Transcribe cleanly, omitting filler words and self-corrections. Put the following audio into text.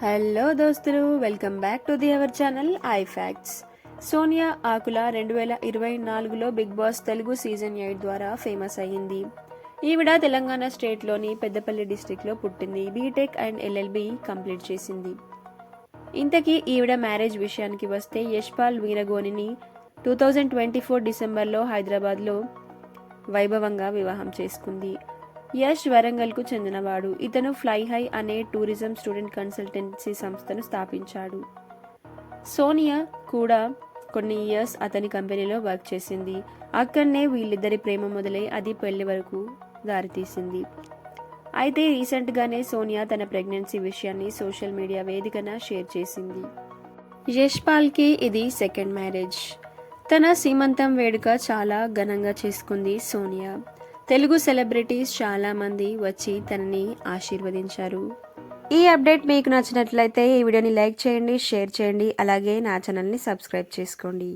Hello దోస్తులు, welcome back to our channel I facts. Sonia Akula 2024లో Bigg Boss Telugu season 8 ద్వారా famous అయ్యింది. ఈవిడ తెలంగాణ స్టేట్లోని పెద్దపల్లి డిస్టిక్లో పుట్టింది. బీటెక్ అండ్ ఎల్ఎల్బి కంప్లీట్ చేసింది. ఇంతకీ ఈవిడ మ్యారేజ్ విషయానికి వస్తే యశ్పాల్ వీరగోనిని 2024 డిసెంబర్లో హైదరాబాద్లో వైభవంగా వివాహం చేసుకుంది. యష్ వరంగల్కు చెందినవాడు. ఇతను ఫ్లై హై అనే టూరిజం స్టూడెంట్ కన్సల్టెన్సీ సంస్థను స్థాపించాడు. సోనియా కూడా కొన్ని ఇయర్స్ అతని కంపెనీలో వర్క్ చేసింది. అక్కడనే వీళ్ళిద్దరి ప్రేమ మొదలై అది పెళ్లి వరకు దారితీసింది. అయితే రీసెంట్గానే సోనియా తన ప్రెగ్నెన్సీ విషయాన్ని సోషల్ మీడియా వేదికన షేర్ చేసింది. యశ్పాల్కి ఇది సెకండ్ మ్యారేజ్. తన సీమంతం వేడుక చాలా ఘనంగా చేసుకుంది సోనియా. తెలుగు సెలబ్రిటీస్ చాలా మంది వచ్చి తనని ఆశీర్వదించారు. ఈ అప్డేట్ మీకు నచ్చినట్లయితే ఈ వీడియోని లైక్ చేయండి, షేర్ చేయండి, అలాగే నా ఛానల్ని సబ్స్క్రైబ్ చేసుకోండి.